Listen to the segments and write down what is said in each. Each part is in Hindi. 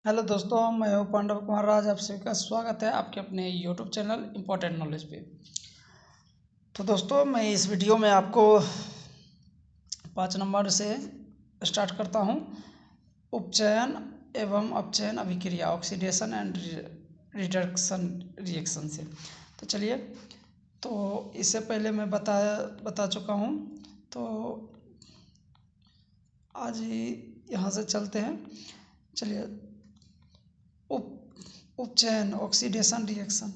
हेलो दोस्तों, मैं हूं पांडव कुमार राज। आप सभी का स्वागत है आपके अपने यूट्यूब चैनल इम्पोर्टेंट नॉलेज पे। तो दोस्तों, मैं इस वीडियो में आपको 5 नंबर से स्टार्ट करता हूं। उपचयन एवं अपचयन अभिक्रिया, ऑक्सीडेशन एंड रिडक्शन रिएक्शन से। तो चलिए, तो इससे पहले मैं बता चुका हूं। तो आज ही यहाँ से चलते हैं। चलिए, उपचयन, ऑक्सीडेशन रिएक्शन।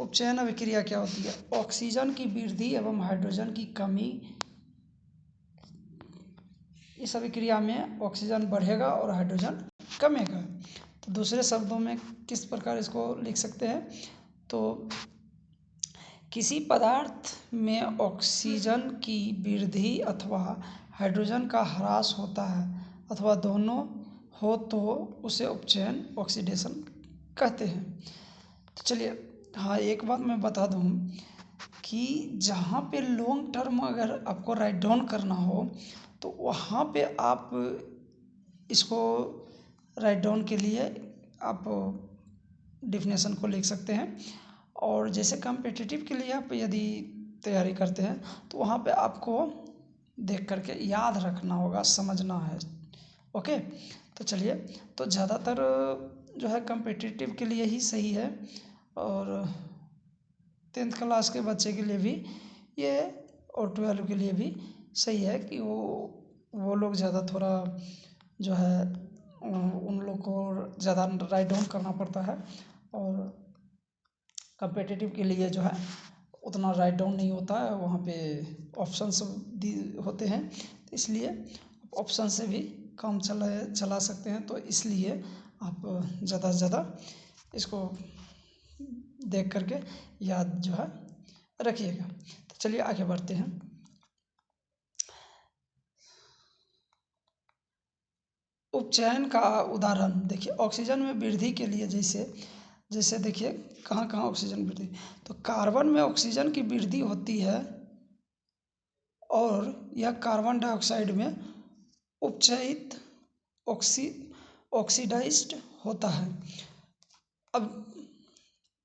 उपचयन अभिक्रिया क्या होती है? ऑक्सीजन की वृद्धि एवं हाइड्रोजन की कमी। इस अभिक्रिया में ऑक्सीजन बढ़ेगा और हाइड्रोजन कमेगा। तो दूसरे शब्दों में किस प्रकार इसको लिख सकते हैं? तो किसी पदार्थ में ऑक्सीजन की वृद्धि अथवा हाइड्रोजन का ह्रास होता है अथवा दोनों हो तो उसे उपचयन, ऑक्सीडेशन कहते हैं। तो चलिए, हाँ, एक बात मैं बता दूं कि जहाँ पे लॉन्ग टर्म अगर आपको राइट डाउन करना हो तो वहाँ पे आप इसको राइट डाउन के लिए आप डिफिनेशन को लिख सकते हैं। और जैसे कम्पिटिटिव के लिए आप यदि तैयारी करते हैं तो वहाँ पे आपको देख करके याद रखना होगा, समझना है। ओके, तो चलिए, तो ज़्यादातर जो है कम्पिटिटिव के लिए ही सही है, और 10th क्लास के बच्चे के लिए भी ये, और 12 के लिए भी सही है कि वो लोग ज़्यादा थोड़ा जो है उन लोग को ज़्यादा राइट डाउन करना पड़ता है, और कम्पिटिटिव के लिए जो है उतना राइट डाउन नहीं होता है। वहाँ पे ऑप्शंस होते हैं, तो इसलिए ऑप्शन से भी काम चला सकते हैं। तो इसलिए आप ज़्यादा से ज़्यादा इसको देख करके याद जो है रखिएगा। तो चलिए आगे बढ़ते हैं। उपचयन का उदाहरण देखिए, ऑक्सीजन में वृद्धि के लिए जैसे जैसे देखिए कहाँ कहाँ ऑक्सीजन वृद्धि। तो कार्बन में ऑक्सीजन की वृद्धि होती है और यह कार्बन डाइऑक्साइड में उपचयित ऑक्सीडाइज्ड होता है। अब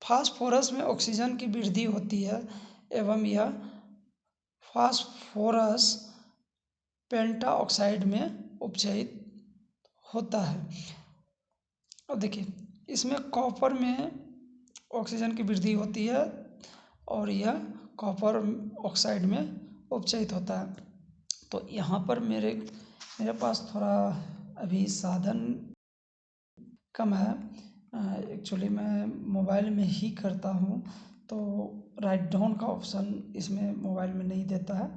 फास्फोरस में ऑक्सीजन की वृद्धि होती है एवं यह फास्फोरस पेंटा ऑक्साइड में उपचयित होता है। अब देखिए, इसमें कॉपर में ऑक्सीजन की वृद्धि होती है और यह कॉपर ऑक्साइड में उपचयित होता है। तो यहाँ पर मेरे पास थोड़ा अभी साधन कम है। एक्चुअली मैं मोबाइल में ही करता हूँ, तो राइट डाउन का ऑप्शन इसमें मोबाइल में नहीं देता है।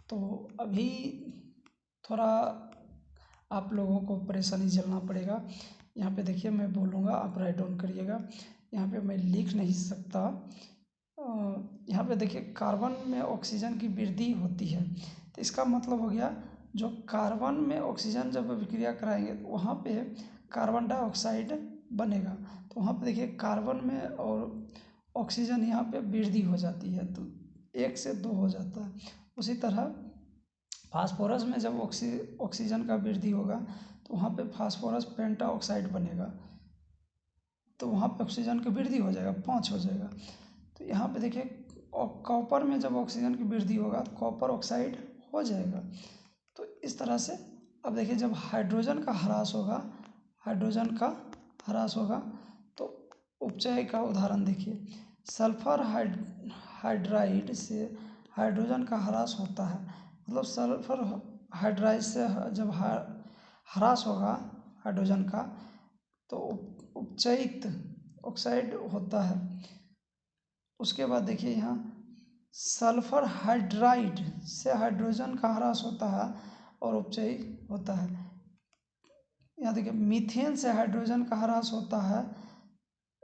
तो अभी थोड़ा आप लोगों को परेशानी झेलना पड़ेगा। यहाँ पे देखिए, मैं बोलूँगा, आप राइट डाउन करिएगा। यहाँ पे मैं लिख नहीं सकता। यहाँ पे देखिए, कार्बन में ऑक्सीजन की वृद्धि होती है, तो इसका मतलब हो गया जो कार्बन में ऑक्सीजन जब विक्रिया कराएंगे तो वहाँ पे कार्बन डाइऑक्साइड बनेगा। तो वहाँ पे देखिए, कार्बन में और ऑक्सीजन यहाँ पे वृद्धि हो जाती है, तो 1 से 2 हो जाता है। उसी तरह फास्फोरस में जब ऑक्सीजन का वृद्धि होगा तो वहाँ पे फास्फोरस पेंटा ऑक्साइड बनेगा, तो वहाँ पे ऑक्सीजन की वृद्धि हो जाएगा, 5 हो जाएगा। तो यहाँ पे देखिए, कॉपर में जब ऑक्सीजन की वृद्धि होगा तो कॉपर ऑक्साइड हो जाएगा। तो इस तरह से अब देखिए, जब हाइड्रोजन का ह्रास होगा तो उपचय का उदाहरण देखिए, सल्फर हाइड्राइड से हाइड्रोजन का ह्रास होता है। मतलब सल्फर हाइड्राइड से जब ह्रास होगा हाइड्रोजन का तो उपचयित ऑक्साइड होता है। उसके बाद देखिए, यहाँ सल्फर हाइड्राइड से हाइड्रोजन का ह्रास होता है और उपचयित होता है। यहाँ देखिए, मीथेन से हाइड्रोजन का ह्रास होता है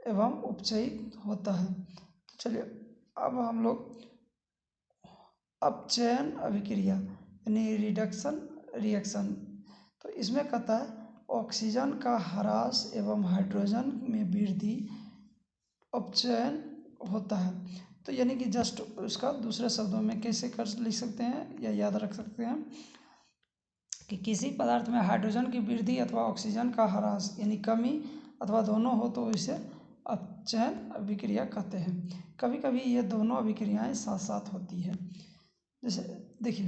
एवं उपचयित होता है। तो चलिए, अब हम लोग अपचयन अभिक्रिया यानी रिडक्शन रिएक्शन, तो इसमें कहता है ऑक्सीजन का ह्रास एवं हाइड्रोजन में वृद्धि अपचयन होता है। तो यानी कि जस्ट उसका दूसरे शब्दों में कैसे कर लिख सकते हैं या याद रख सकते हैं कि किसी पदार्थ में हाइड्रोजन की वृद्धि अथवा ऑक्सीजन का ह्रास यानी कमी अथवा दोनों हो तो इसे अपचयन अभिक्रिया कहते हैं। कभी कभी ये दोनों अभिक्रियाएं साथ साथ होती है। जैसे देखिए,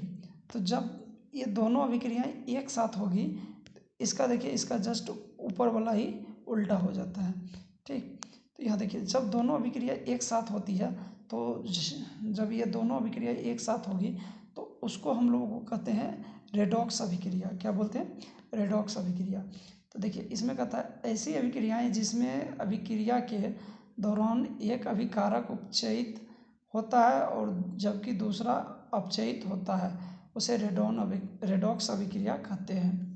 तो जब ये दोनों अभिक्रियाएं एक साथ होगी, इसका देखिए, इसका जस्ट ऊपर वाला ही उल्टा हो जाता है। ठीक, तो यहाँ देखिए, जब दोनों अभिक्रिया एक साथ होती है, तो जब ये दोनों अभिक्रिया एक साथ होगी तो उसको हम लोग कहते हैं रेडॉक्स अभिक्रिया। क्या बोलते हैं? रेडॉक्स अभिक्रिया। तो देखिए, इसमें कहता है ऐसी अभिक्रियाएं जिसमें अभिक्रिया के दौरान एक अभिकारक उपचयित होता है और जबकि दूसरा अपचयित होता है, उसे रेडॉक्स अभिक्रिया कहते हैं।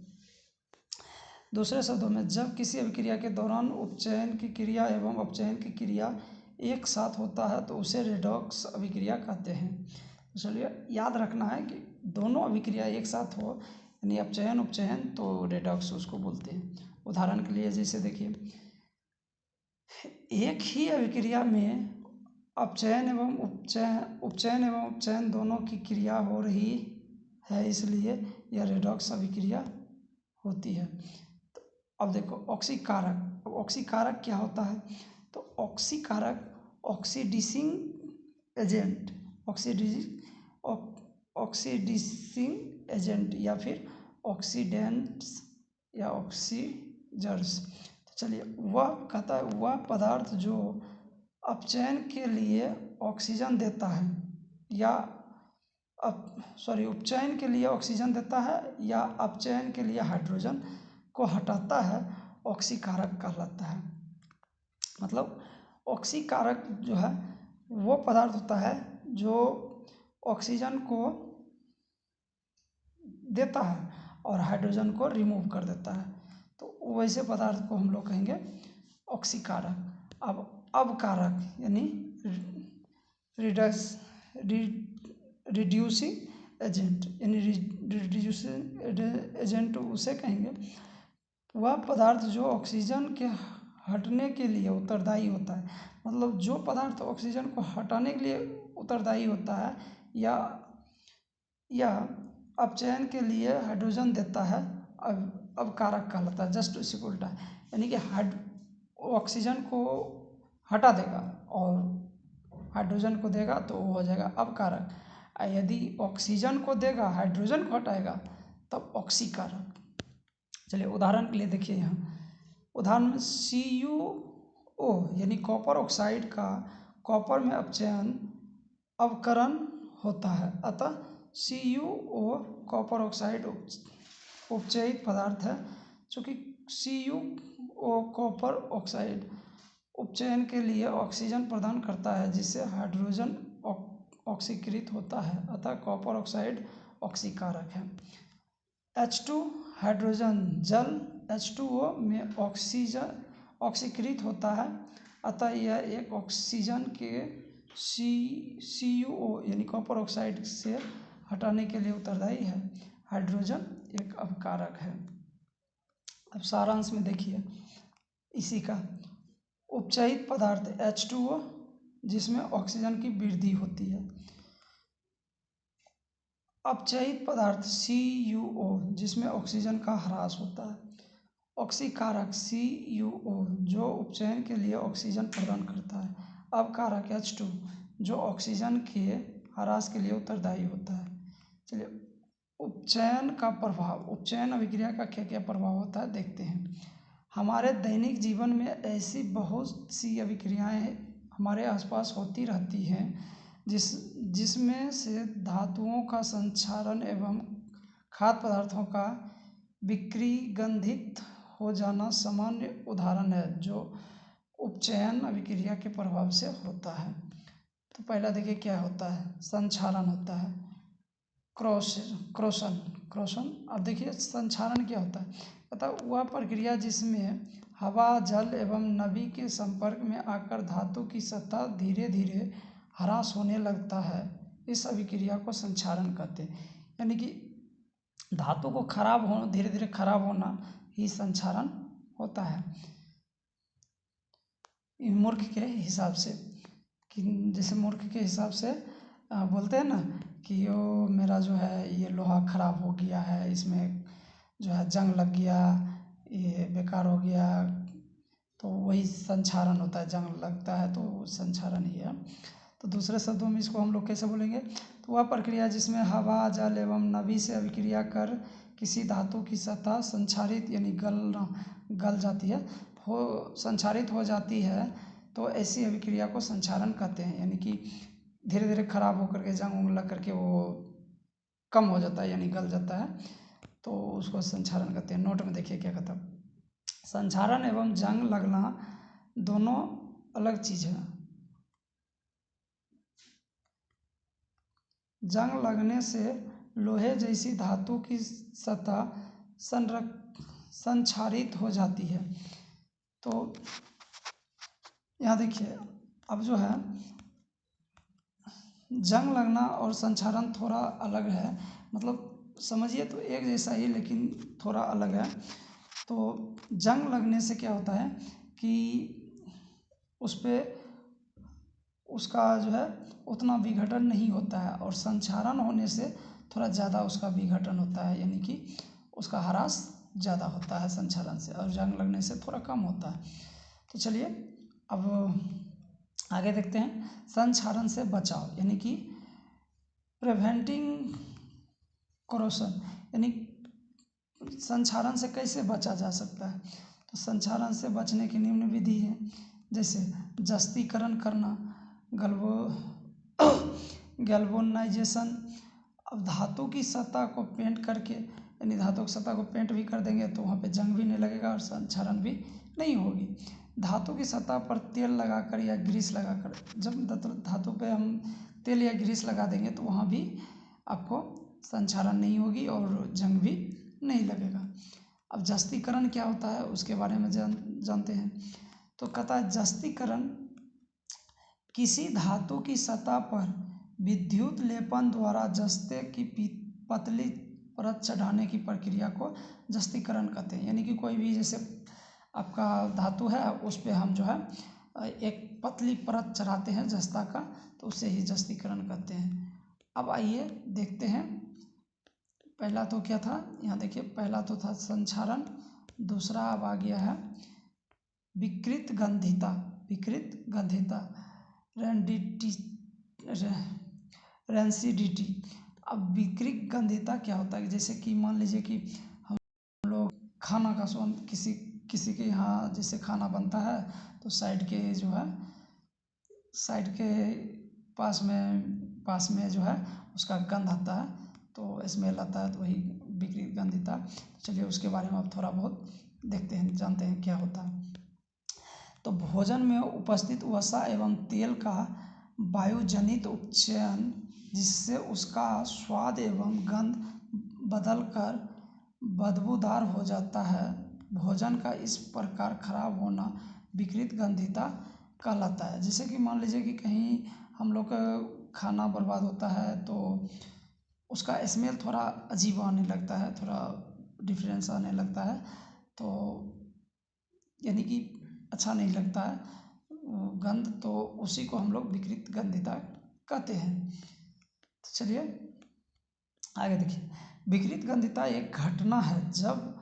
दूसरे शब्दों में, जब किसी अभिक्रिया के दौरान उपचयन की क्रिया एवं अपचयन की क्रिया एक साथ होता है तो उसे रेडॉक्स अभिक्रिया कहते हैं। तो चलिए याद रखना है कि दोनों अभिक्रिया एक साथ हो, यानी अपचयन उपचयन, तो रेडॉक्स उसको बोलते हैं। उदाहरण के लिए जैसे देखिए, एक ही अभिक्रिया में अपचयन एवं उपचयन दोनों की क्रिया हो रही है, इसलिए यह रेडॉक्स अभिक्रिया होती है। तो अब देखो ऑक्सीकारक। ऑक्सीकारक क्या होता है? तो ऑक्सीकारक ऑक्सीडाइजिंग एजेंट, ऑक्सीडाइजिंग एजेंट या फिर ऑक्सीडेंट्स या ऑक्सीजर्स। तो चलिए, वह कहता है वह पदार्थ जो अपचयन के लिए ऑक्सीजन देता है या उपचयन के लिए ऑक्सीजन देता है या अपचयन के लिए हाइड्रोजन को हटाता है, ऑक्सीकारक कहलाता है। मतलब ऑक्सीकारक जो है वो पदार्थ होता है जो ऑक्सीजन को देता है और हाइड्रोजन को रिमूव कर देता है, तो वैसे पदार्थ को हम लोग कहेंगे ऑक्सीकारक। अब अवकारक यानी रिड्यूसिंग एजेंट, यानी रिड्यूसिंग एजेंट उसे कहेंगे वह पदार्थ जो ऑक्सीजन के हटने के लिए उत्तरदायी होता है। मतलब जो पदार्थ ऑक्सीजन को हटाने के लिए उत्तरदायी होता है या अपचयन के लिए हाइड्रोजन देता है, अवकारक कहलाता है। जस्ट उसी को उल्टा, यानी कि ऑक्सीजन को हटा देगा और हाइड्रोजन को देगा तो वो हो जाएगा अवकारक। यदि ऑक्सीजन को देगा, हाइड्रोजन को हटाएगा, तब ऑक्सीकारक। चलिए उदाहरण के लिए देखिए, यहाँ उदाहरण में CuO यानी कॉपर ऑक्साइड का कॉपर में अपचयन अवकरण होता है, अतः CuO कॉपर ऑक्साइड उपचयित पदार्थ है। चूँकि CuO कॉपर ऑक्साइड उपचयन के लिए ऑक्सीजन प्रदान करता है जिससे हाइड्रोजन ऑक्सीकृत होता है, अतः कॉपर ऑक्साइड ऑक्सीकारक है। H2 हाइड्रोजन जल H2O में ऑक्सीकृत होता है, अतः यह एक ऑक्सीजन के CuO यानी कॉपर ऑक्साइड से हटाने के लिए उत्तरदायी है। हाइड्रोजन एक अवकारक है। अब सारांश में देखिए इसी का, उपचयित पदार्थ H2O जिसमें ऑक्सीजन की वृद्धि होती है, अपचयित पदार्थ CuO जिसमें ऑक्सीजन का ह्रास होता है, ऑक्सीकारक CuO जो उपचयन के लिए ऑक्सीजन प्रदान करता है, अवकारक H2 जो ऑक्सीजन के ह्रास के लिए उत्तरदायी होता है। चलिए उपचयन का प्रभाव, उपचयन अभिक्रिया का क्या क्या प्रभाव होता है देखते हैं। हमारे दैनिक जीवन में ऐसी बहुत सी अभिक्रियाएं हमारे आसपास होती रहती हैं जिसमें से धातुओं का संक्षारण एवं खाद्य पदार्थों का विकृगंधित हो जाना सामान्य उदाहरण है जो उपचयन अभिक्रिया के प्रभाव से होता है। तो पहला देखिए क्या होता है, संक्षारण होता है, क्रोशन। अब देखिए संक्षारण क्या होता है, अतः वह प्रक्रिया जिसमें हवा जल एवं नमी के संपर्क में आकर धातु की सतह धीरे धीरे ह्रास होने लगता है, इस अभिक्रिया को संक्षारण कहते हैं। यानी कि धातु को धीरे धीरे खराब होना ही संक्षारण होता है। मूर्ख के हिसाब से, कि जैसे मूर्ख के हिसाब से बोलते हैं ना कि यो मेरा जो है ये लोहा खराब हो गया है, इसमें जो है जंग लग गया, ये बेकार हो गया, वही संक्षारण होता है, जंग लगता है तो संक्षारण ही है। तो दूसरे शब्दों में इसको हम लोग कैसे बोलेंगे, तो वह प्रक्रिया जिसमें हवा, जल एवं नमी से अभिक्रिया कर किसी धातु की सतह संक्षारित यानी गल जाती है, संक्षारित हो जाती है, तो ऐसी अभिक्रिया को संक्षारण कहते हैं। यानी कि धीरे धीरे खराब होकर के जंग उंग लग करके वो कम हो जाता है यानी गल जाता है, तो उसको संक्षारण कहते हैं। नोट में देखिए क्या कहता है, संक्षारण एवं जंग लगना दोनों अलग चीज़ है। जंग लगने से लोहे जैसी धातु की सतह संक्षारित हो जाती है। तो यहाँ देखिए, अब जो है जंग लगना और संक्षारण थोड़ा अलग है, मतलब समझिए तो एक जैसा ही लेकिन थोड़ा अलग है। तो जंग लगने से क्या होता है कि उस पर उसका जो है उतना विघटन नहीं होता है, और संक्षारण होने से थोड़ा ज़्यादा उसका विघटन होता है, यानी कि उसका ह्रास ज़्यादा होता है संक्षारण से, और जंग लगने से थोड़ा कम होता है। तो चलिए अब आगे देखते हैं, संक्षारण से बचाव यानी कि प्रिवेंटिंग कोरोशन, यानी संक्षारण से कैसे बचा जा सकता है। तो संक्षारण से बचने की निम्न विधि है, जैसे जस्तीकरण करना, गैल्वेनाइजेशन। अब धातु की सतह को पेंट करके, यानी धातु की सतह को पेंट भी कर देंगे तो वहाँ पे जंग भी नहीं लगेगा और संक्षारण भी नहीं होगी। धातु की सतह पर तेल लगाकर या ग्रीस लगाकर, जब धातु पे हम तेल या ग्रीस लगा देंगे तो वहाँ भी आपको संक्षारण नहीं होगी और जंग भी नहीं लगेगा। अब जस्तीकरण क्या होता है उसके बारे में जानते हैं। तो कहता है जस्तीकरण किसी धातु की सतह पर विद्युत लेपन द्वारा जस्ते की पतली परत चढ़ाने की प्रक्रिया को जस्तीकरण कहते हैं। यानी कि कोई भी जैसे आपका धातु है उस पर हम जो है एक पतली परत चढ़ाते हैं जस्ता का, तो उसे ही जस्तीकरण कहते हैं। अब आइए देखते हैं, पहला तो क्या था, यहाँ देखिए पहला तो था संक्षारण, दूसरा अब आ गया है विकृत गंधिता। विकृत गंधिता रेंसिडिटी। अब विकृत गंधिता क्या होता है, जैसे कि मान लीजिए कि हम लोग खाना का स्वाद किसी के यहाँ जैसे खाना बनता है तो साइड के जो है साइड के पास में जो है उसका गंध आता है, तो स्मेल आता है, तो वही विकृत गंधिता। चलिए उसके बारे में अब थोड़ा बहुत देखते हैं, जानते हैं क्या होता है। तो भोजन में उपस्थित वसा एवं तेल का वायुजनित उपचयन, जिससे उसका स्वाद एवं गंध बदलकर बदबूदार हो जाता है, भोजन का इस प्रकार खराब होना विकृत गंधिता कहलाता है। जैसे कि मान लीजिए कि कहीं हम लोग का खाना बर्बाद होता है तो उसका स्मेल थोड़ा अजीब आने लगता है, थोड़ा डिफरेंस आने लगता है, तो यानी कि अच्छा नहीं लगता है गंध, तो उसी को हम लोग विकृत गंधिता कहते हैं। तो चलिए आगे देखिए, विकृत गंधिता एक घटना है जब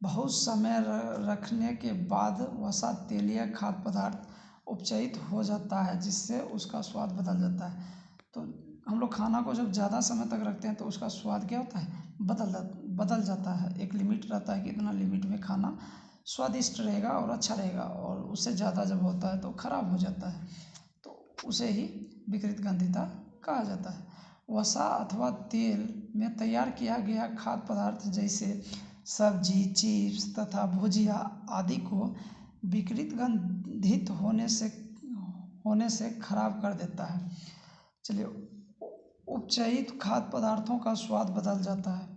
बहुत समय रखने के बाद वसा तेलीय खाद्य पदार्थ उपचयित हो जाता है, जिससे उसका स्वाद बदल जाता है। तो हम लोग खाना को जब ज़्यादा समय तक रखते हैं तो उसका स्वाद क्या होता है, बदल जाता है। एक लिमिट रहता है कि इतना लिमिट में खाना स्वादिष्ट रहेगा और अच्छा रहेगा, और उससे ज़्यादा जब होता है तो खराब हो जाता है, तो उसे ही विकृत गंधिता कहा जाता है। वसा अथवा तेल में तैयार किया गया खाद्य पदार्थ जैसे सब्जी, चिप्स तथा भुजिया आदि को विकृत गंधित होने से खराब कर देता है। चलिए, उपचयित खाद्य पदार्थों का स्वाद बदल जाता है,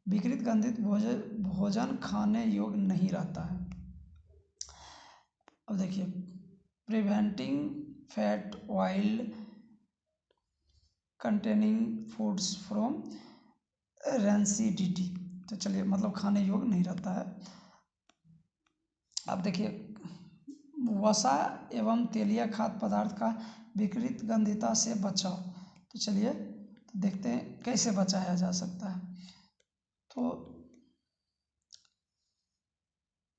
विकृत गंधित भोजन खाने योग्य नहीं रहता है। अब देखिए, preventing fat oil containing foods from rancidity. तो चलिए, मतलब खाने योग्य नहीं रहता है। अब देखिए, वसा एवं तेलीय खाद्य पदार्थ का विकृत गंधिता से बचाव। तो चलिए देखते हैं कैसे बचाया जा सकता है। तो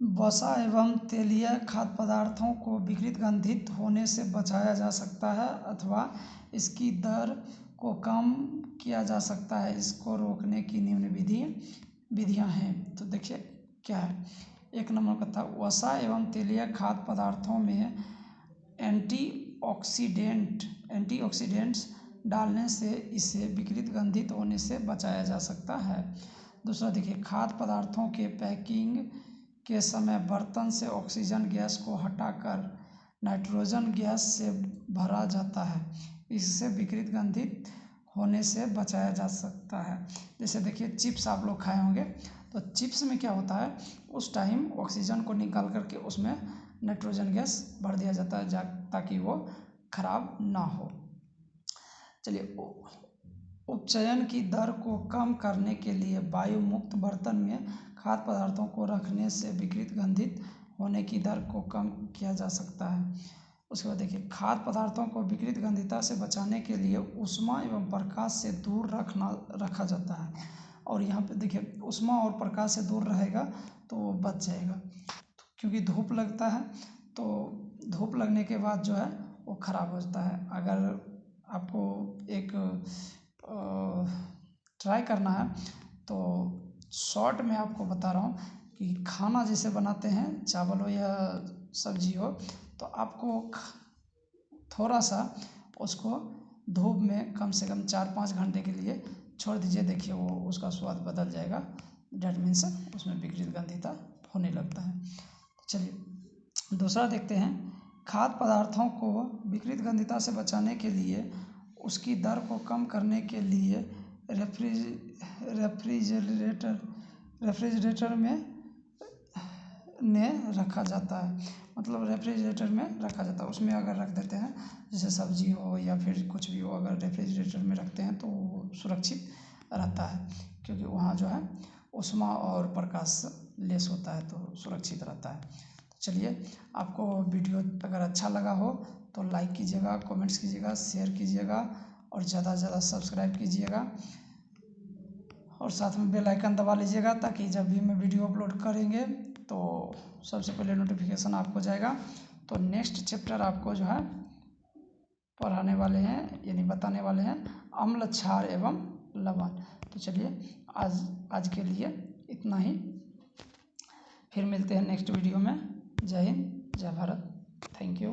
वसा एवं तेलीय खाद्य पदार्थों को विकृत गंधित होने से बचाया जा सकता है अथवा इसकी दर को कम किया जा सकता है। इसको रोकने की निम्न विधियां हैं। तो देखिए क्या है। एक नंबर का था, वसा एवं तेलीय खाद्य पदार्थों में एंटीऑक्सीडेंट्स डालने से इसे विकृत गंधित होने से बचाया जा सकता है। दूसरा देखिए, खाद्य पदार्थों के पैकिंग के समय बर्तन से ऑक्सीजन गैस को हटाकर नाइट्रोजन गैस से भरा जाता है। इससे विकृत गंधित होने से बचाया जा सकता है। जैसे देखिए, चिप्स आप लोग खाए होंगे, तो चिप्स में क्या होता है, उस टाइम ऑक्सीजन को निकाल करके उसमें नाइट्रोजन गैस भर दिया जाता है ताकि वो खराब ना हो। चलिए, उपचयन की दर को कम करने के लिए वायु मुक्त बर्तन में खाद्य पदार्थों को रखने से विकृत गंधित होने की दर को कम किया जा सकता है। उसके बाद देखिए, खाद्य पदार्थों को विकृत गंधिता से बचाने के लिए ऊष्मा एवं प्रकाश से दूर रखा जाता है। और यहाँ पे देखिए, ऊष्मा और प्रकाश से दूर रहेगा तो वो बच जाएगा, क्योंकि धूप लगता है, तो धूप लगने के बाद जो है वो खराब हो जाता है। अगर आपको एक ट्राई करना है तो शॉर्ट में आपको बता रहा हूँ कि खाना जैसे बनाते हैं, चावल हो या सब्जी हो, तो आपको थोड़ा सा उसको धूप में कम से कम 4-5 घंटे के लिए छोड़ दीजिए। देखिए वो उसका स्वाद बदल जाएगा। डेट मीन्स उसमें विकृत गंधिता होने लगता है। चलिए दूसरा देखते हैं। खाद्य पदार्थों को विकृत गंधिता से बचाने के लिए उसकी दर को कम करने के लिए रेफ्रिजरेटर में रखा जाता है। मतलब रेफ्रिजरेटर में रखा जाता है, उसमें अगर रख देते हैं, जैसे सब्जी हो या फिर कुछ भी हो, अगर रेफ्रिजरेटर में रखते हैं तो वो सुरक्षित रहता है, क्योंकि वहाँ जो है ऊष्मा और प्रकाश लेस होता है तो सुरक्षित रहता है। तो चलिए, आपको वीडियो अगर अच्छा लगा हो तो लाइक कीजिएगा, कमेंट्स कीजिएगा, शेयर कीजिएगा और ज़्यादा से ज़्यादा सब्सक्राइब कीजिएगा और साथ में बेल आइकन दबा लीजिएगा, ताकि जब भी मैं वीडियो अपलोड करेंगे तो सबसे पहले नोटिफिकेशन आपको जाएगा। तो नेक्स्ट चैप्टर आपको जो है पढ़ाने वाले हैं, यानी बताने वाले हैं, अम्ल, क्षार एवं लवण। तो चलिए आज के लिए इतना ही, फिर मिलते हैं नेक्स्ट वीडियो में। जय हिंद, जय भारत, थैंक यू।